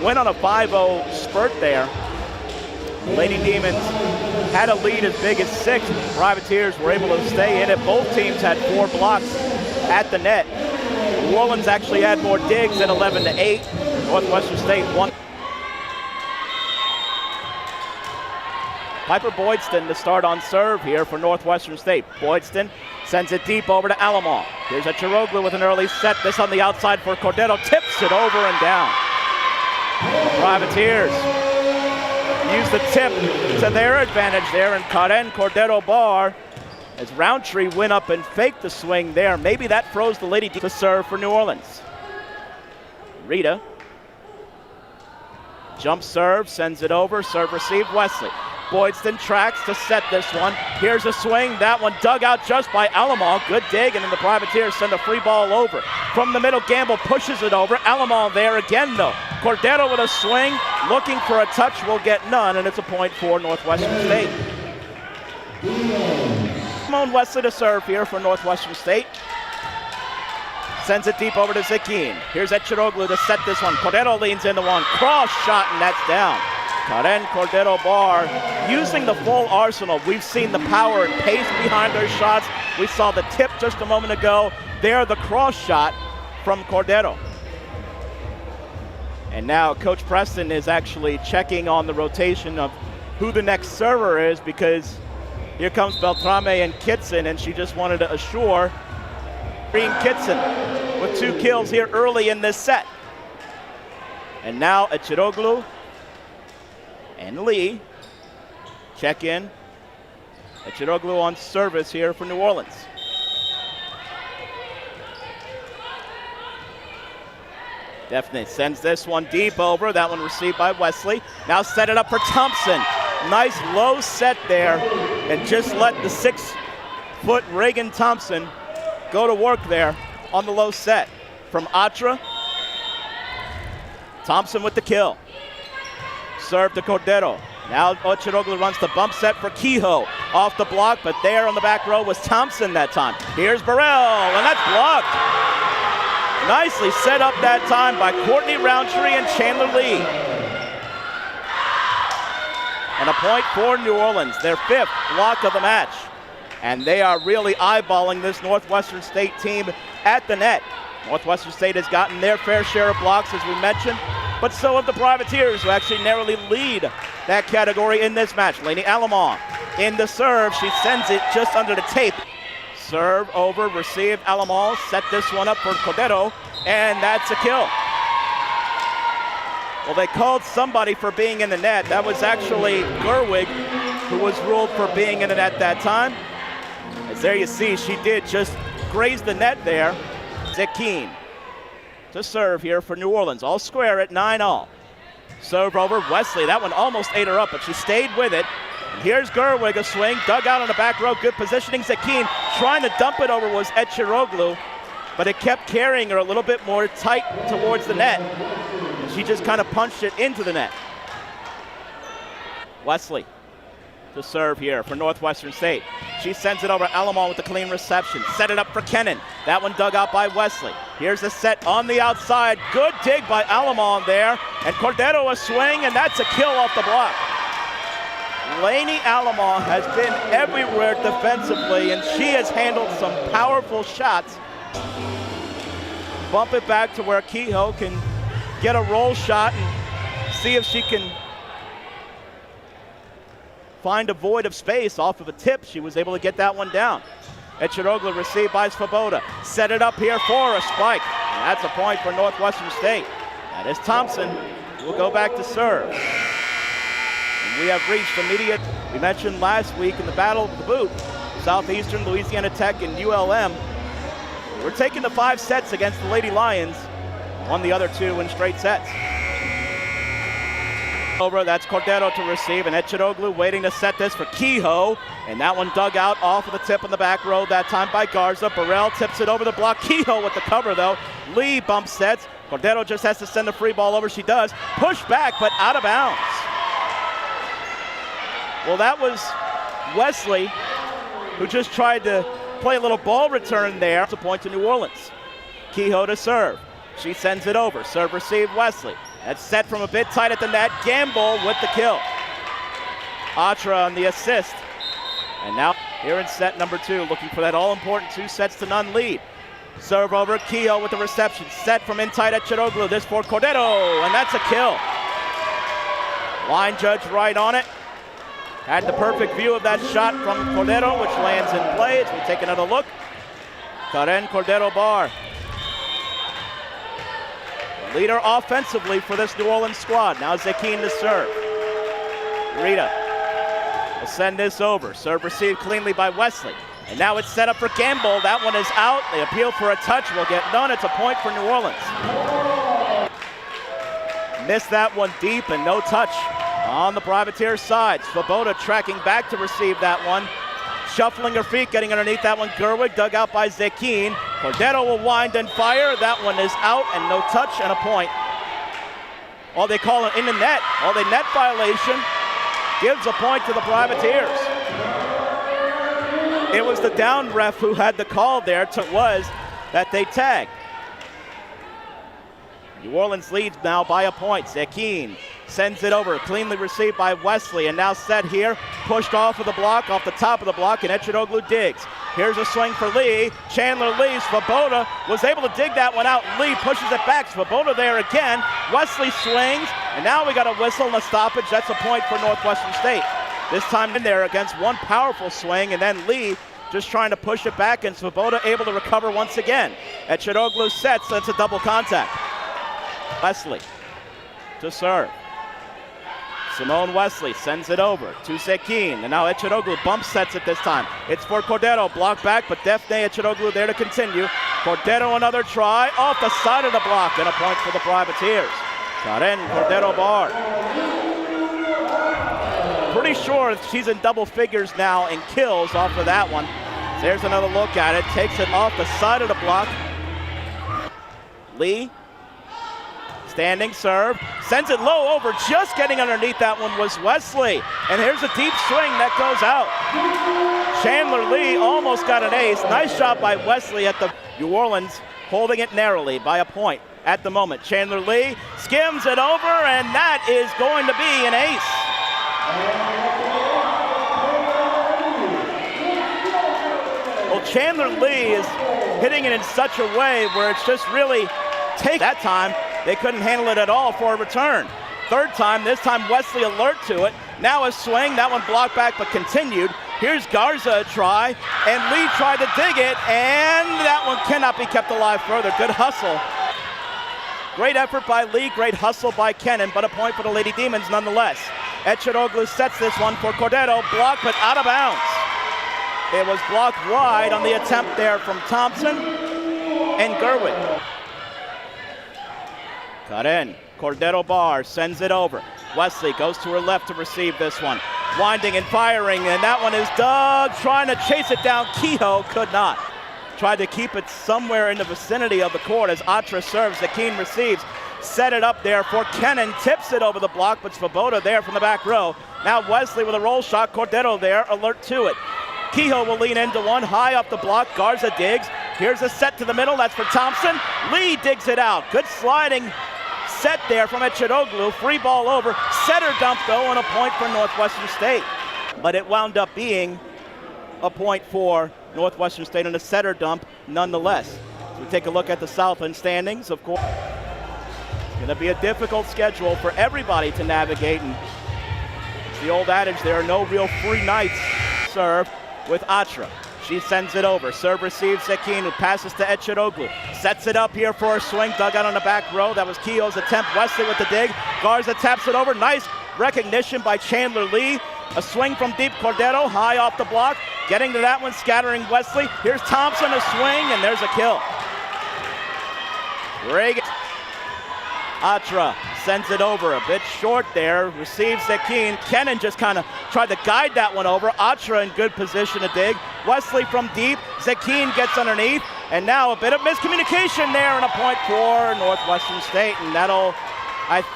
went on a 5-0 spurt there. Lady Demons had a lead as big as 6. Privateers were able to stay in it. Both teams had 4 blocks at the net. New Orleans actually had more digs at 11-8. Northwestern State won. Piper Boydston to start on serve here for Northwestern State. Boydston sends it deep over to Alamont. Here's Eciroglu with an early set. This on the outside for Cordero. Tips it over and down. Privateers use the tip to their advantage there and Karen Cordero bar as Roundtree went up and faked the swing there. Maybe that froze the Lady to serve for New Orleans. Rita. Jump serve, sends it over. Serve received, Wesley. Boydston tracks to set this one. Here's a swing. That one dug out just by Alamont. Good dig, and then the Privateers send a free ball over. From the middle, Gamble pushes it over. Alamont there again, though. Cordero with a swing. Looking for a touch, will get none, and it's a point for Northwestern State. Simone Wesley to serve here for Northwestern State. Sends it deep over to Zakin. Here's Eciroglu to set this one. Cordero leans into one. Cross shot, and that's down. Karen Cordero bar using the full arsenal. We've seen the power and pace behind their shots. We saw the tip just a moment ago. There, the cross shot from Cordero. And now Coach Preston is actually checking on the rotation of who the next server is, because here comes Beltrame and Kitson, and she just wanted to assure Green Kitson with 2 kills here early in this set. And now Eciroglu and Lee check in. Eciroglu on service here for New Orleans. Defne sends this one deep over. That one received by Wesley. Now set it up for Thompson. Nice low set there, and just let the 6-foot Reagan Thompson go to work there on the low set. From Atra, Thompson with the kill. Serve to Cordero. Now Eciroglu runs the bump set for Kehoe. Off the block, but there on the back row was Thompson that time. Here's Burrell, and that's blocked. Nicely set up that time by Courtney Roundtree and Chandler Lee. And a point for New Orleans, their 5th block of the match. And they are really eyeballing this Northwestern State team at the net. Northwestern State has gotten their fair share of blocks, as we mentioned, but so have the Privateers, who actually narrowly lead that category in this match. Lainey Alamont in the serve. She sends it just under the tape. Serve over, received. Alamont set this one up for Cordero, and that's a kill. Well, they called somebody for being in the net. That was actually Gerwig, who was ruled for being in the net that time. As there you see, she did just graze the net there. Zakin to serve here for New Orleans. All square at 9-all. Serve over Wesley. That one almost ate her up, but she stayed with it. And here's Gerwig, a swing. Dug out on the back row. Good positioning. Zakin trying to dump it over was Eciroglu, but it kept carrying her a little bit more tight towards the net. And she just kind of punched it into the net. Wesley to serve here for Northwestern State. She sends it over Alamont with the clean reception. Set it up for Kennan. That one dug out by Wesley. Here's the set on the outside. Good dig by Alamont there. And Cordero a swing, and that's a kill off the block. Lainey Alamont has been everywhere defensively, and she has handled some powerful shots. Bump it back to where Kehoe can get a roll shot and see if she can find a void of space off of a tip. She was able to get that one down. Eciroglu received by Svoboda. Set it up here for a spike. And that's a point for Northwestern State. That is Thompson, who will go back to serve. And we have reached immediate, we mentioned last week in the Battle of the Boot, Southeastern, Louisiana Tech, and ULM. We're taking the 5 sets against the Lady Lions. Won the other 2 in straight sets. Over, that's Cordero to receive, and Eciroglu waiting to set this for Kehoe, and that one dug out off of the tip on the back row, that time by Garza. Burrell tips it over the block. Kehoe with the cover, though. Lee bump sets. Cordero just has to send the free ball over. She does. Push back, but out of bounds. Well, that was Wesley, who just tried to play a little ball return there. It's a point to New Orleans. Kehoe to serve. She sends it over. Serve received Wesley. That's set from a bit tight at the net. Gamble with the kill. Atra on the assist. And now here in set number 2, looking for that all-important 2-0 lead. Serve over, Kehoe with the reception. Set from in tight at Eciroglu. This for Cordero, and that's a kill. Line judge right on it. Had the perfect view of that shot from Cordero, which lands in play as we take another look. Karen Cordero Bar. Leader offensively for this New Orleans squad. Now Zekine to serve. Rita will send this over. Serve received cleanly by Wesley. And now it's set up for Gamble. That one is out. They appeal for a touch. Will get none. It's a point for New Orleans. Missed that one deep and no touch on the Privateer side. Svoboda tracking back to receive that one. Shuffling her feet, getting underneath that one. Gerwig dug out by Zekine. Cordero will wind and fire. That one is out and no touch and a point. Oh, they call it in the net. Oh, the net violation gives a point to the Privateers. It was the down ref who had the call there. It was that they tagged. New Orleans leads now by a point. Zekine sends it over, cleanly received by Wesley, and now set here, pushed off of the block, off the top of the block, and Eciroglu digs. Here's a swing for Lee. Chandler Lee. Svoboda was able to dig that one out. Lee pushes it back. Svoboda there again. Wesley swings, and now we got a whistle and a stoppage. That's a point for Northwestern State. This time in there against one powerful swing, and then Lee just trying to push it back, and Svoboda able to recover once again. Eciroglu sets, that's a double contact. Wesley to serve. Simone Wesley sends it over to Zekine, and now Eciroglu bump sets it this time. It's for Cordero, blocked back, but Defne Eciroglu there to continue. Cordero another try, off the side of the block, and a point for the Privateers. Karen Cordero Bar. Pretty sure she's in double figures now in kills off of that one. There's another look at it, takes it off the side of the block. Lee. Standing serve, sends it low over, just getting underneath that one was Wesley. And here's a deep swing that goes out. Chandler Lee almost got an ace. Nice shot by Wesley at the New Orleans, holding it narrowly by a point at the moment. Chandler Lee skims it over, and that is going to be an ace. Well, Chandler Lee is hitting it in such a way where it's just really take that time. They couldn't handle it at all for a return. Third time, this time Wesley alert to it. Now a swing, that one blocked back but continued. Here's Garza a try, and Lee tried to dig it, and that one cannot be kept alive further. Good hustle. Great effort by Lee, great hustle by Kennan, but a point for the Lady Demons nonetheless. Eciroglu sets this one for Cordero, blocked but out of bounds. It was blocked wide on the attempt there from Thompson and Gerwig. Cut in. Cordero Bar sends it over. Wesley goes to her left to receive this one. Winding and firing, and that one is dug, trying to chase it down. Kehoe could not. Tried to keep it somewhere in the vicinity of the court as Atra serves. Zekine receives. Set it up there for Kennan. Tips it over the block, but Svoboda there from the back row. Now Wesley with a roll shot. Cordero there, alert to it. Kehoe will lean into one, high up the block. Garza digs. Here's a set to the middle. That's for Thompson. Lee digs it out. Good sliding set there from Eciroglu. Free ball over. Setter dump though, and a point for Northwestern State. But it wound up being a point for Northwestern State and a setter dump nonetheless. So we take a look at the Southland standings. Of course, it's going to be a difficult schedule for everybody to navigate. And it's the old adage, there are no real free nights. Serve with Atra. She sends it over. Serve receives Zekine, who passes to Eciroglu. Sets it up here for a swing. Dug out on the back row. That was Kehoe's attempt. Wesley with the dig. Garza taps it over. Nice recognition by Chandler Lee. A swing from deep. Cordero high off the block. Getting to that one, scattering Wesley. Here's Thompson, a swing, and there's a kill. Reagan. Atra sends it over, a bit short there, receives Zekine. Kennan just kind of tried to guide that one over. Atra in good position to dig. Wesley from deep, Zekine gets underneath, and now a bit of miscommunication there, and a point for Northwestern State, and that'll,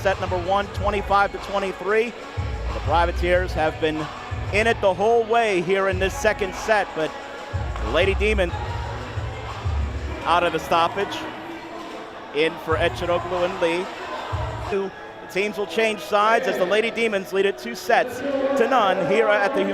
set number 1, 25-23. The Privateers have been in it the whole way here in this second set, but the Lady Demon out of the stoppage. In for Eciroglu and Lee. The teams will change sides as the Lady Demons lead it 2 sets to none here at the